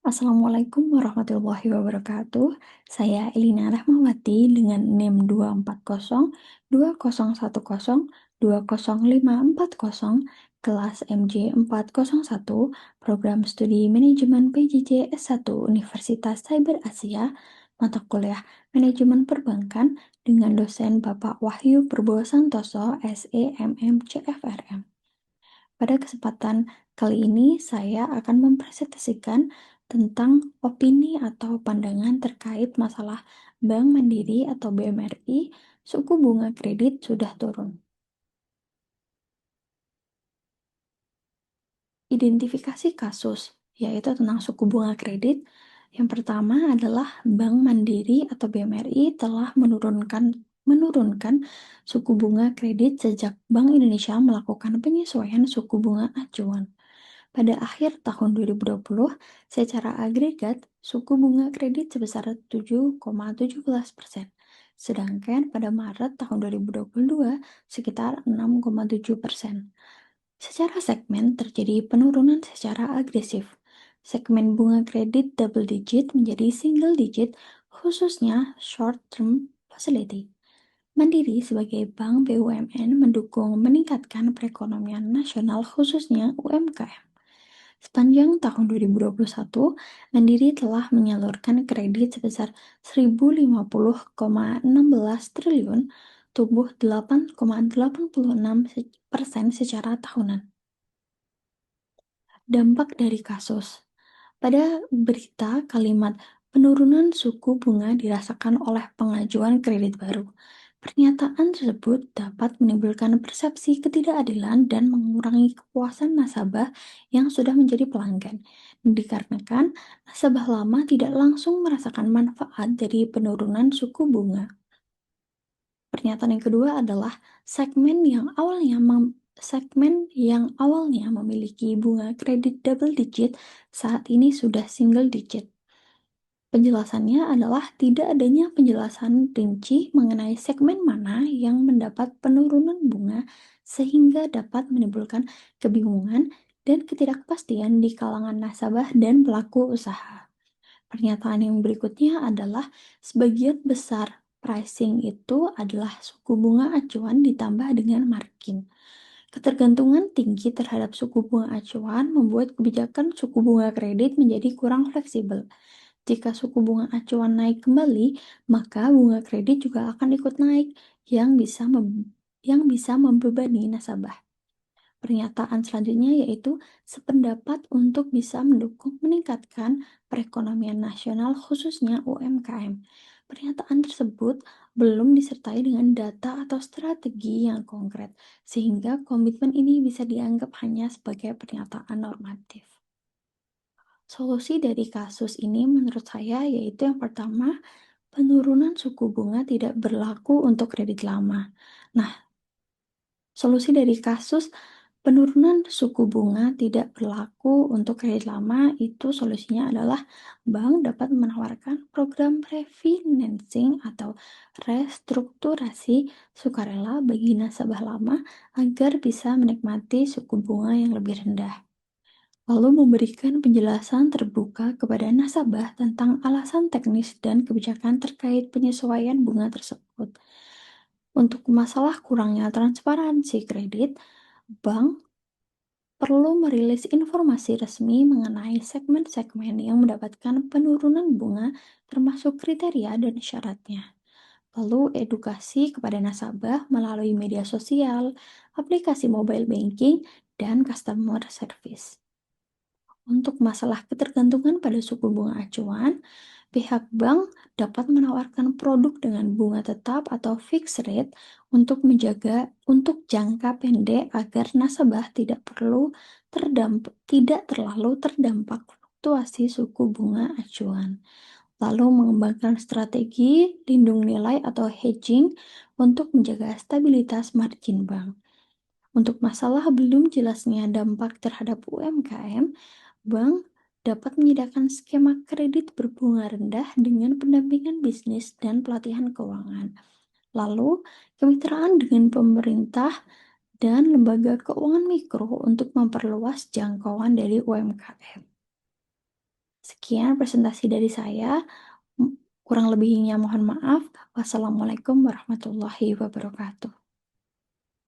Assalamualaikum warahmatullahi wabarakatuh. Saya Elina Rahmawati dengan NIM 2402010200540 kelas MJ401 Program Studi Manajemen PJJ S1 Universitas Cyber Asia mata kuliah Manajemen Perbankan dengan dosen Bapak Wahyu Purbo Santoso SEMM CFRM. Pada kesempatan kali ini, saya akan mempresentasikan tentang opini atau pandangan terkait masalah Bank Mandiri atau BMRI, suku bunga kredit sudah turun. Identifikasi kasus, yaitu tentang suku bunga kredit. Yang pertama adalah Bank Mandiri atau BMRI telah menurunkan suku bunga kredit sejak Bank Indonesia melakukan penyesuaian suku bunga acuan. Pada akhir tahun 2020, secara agregat, suku bunga kredit sebesar 7,17%, sedangkan pada Maret tahun 2022 sekitar 6,7%. Secara segmen terjadi penurunan secara agresif. Segmen bunga kredit double digit menjadi single digit, khususnya short term facility. Mandiri sebagai bank BUMN mendukung meningkatkan perekonomian nasional khususnya UMKM. Sepanjang tahun 2021, Mandiri telah menyalurkan kredit sebesar 1.050,16 triliun, tumbuh 8,86% secara tahunan. Dampak dari kasus. Pada berita kalimat penurunan suku bunga dirasakan oleh pengajuan kredit baru. Pernyataan tersebut dapat menimbulkan persepsi ketidakadilan dan mengurangi kepuasan nasabah yang sudah menjadi pelanggan. Dikarenakan nasabah lama tidak langsung merasakan manfaat dari penurunan suku bunga. Pernyataan yang kedua adalah segmen yang awalnya memiliki bunga kredit double digit saat ini sudah single digit. Penjelasannya adalah tidak adanya penjelasan rinci mengenai segmen mana yang mendapat penurunan bunga sehingga dapat menimbulkan kebingungan dan ketidakpastian di kalangan nasabah dan pelaku usaha. Pernyataan yang berikutnya adalah sebagian besar pricing itu adalah suku bunga acuan ditambah dengan margin. Ketergantungan tinggi terhadap suku bunga acuan membuat kebijakan suku bunga kredit menjadi kurang fleksibel. Jika suku bunga acuan naik kembali, maka bunga kredit juga akan ikut naik yang bisa membebani nasabah. Pernyataan selanjutnya yaitu sependapat untuk bisa mendukung meningkatkan perekonomian nasional khususnya UMKM. Pernyataan tersebut belum disertai dengan data atau strategi yang konkret, sehingga komitmen ini bisa dianggap hanya sebagai pernyataan normatif. Solusi dari kasus ini menurut saya yaitu yang pertama, penurunan suku bunga tidak berlaku untuk kredit lama. Nah, solusi dari kasus penurunan suku bunga tidak berlaku untuk kredit lama itu solusinya adalah bank dapat menawarkan program refinancing atau restrukturasi sukarela bagi nasabah lama agar bisa menikmati suku bunga yang lebih rendah. Lalu memberikan penjelasan terbuka kepada nasabah tentang alasan teknis dan kebijakan terkait penyesuaian bunga tersebut. Untuk masalah kurangnya transparansi kredit, bank perlu merilis informasi resmi mengenai segmen-segmen yang mendapatkan penurunan bunga termasuk kriteria dan syaratnya. Lalu edukasi kepada nasabah melalui media sosial, aplikasi mobile banking, dan customer service. Untuk masalah ketergantungan pada suku bunga acuan, pihak bank dapat menawarkan produk dengan bunga tetap atau fixed rate untuk jangka pendek agar nasabah tidak terlalu terdampak fluktuasi suku bunga acuan. Lalu mengembangkan strategi lindung nilai atau hedging untuk menjaga stabilitas margin bank. Untuk masalah belum jelasnya dampak terhadap UMKM, bank dapat menyediakan skema kredit berbunga rendah dengan pendampingan bisnis dan pelatihan keuangan. Lalu, kemitraan dengan pemerintah dan lembaga keuangan mikro untuk memperluas jangkauan dari UMKM. Sekian Sekian presentasi dari saya. Kurang lebihnya mohon maaf. Wassalamualaikum warahmatullahi wabarakatuh.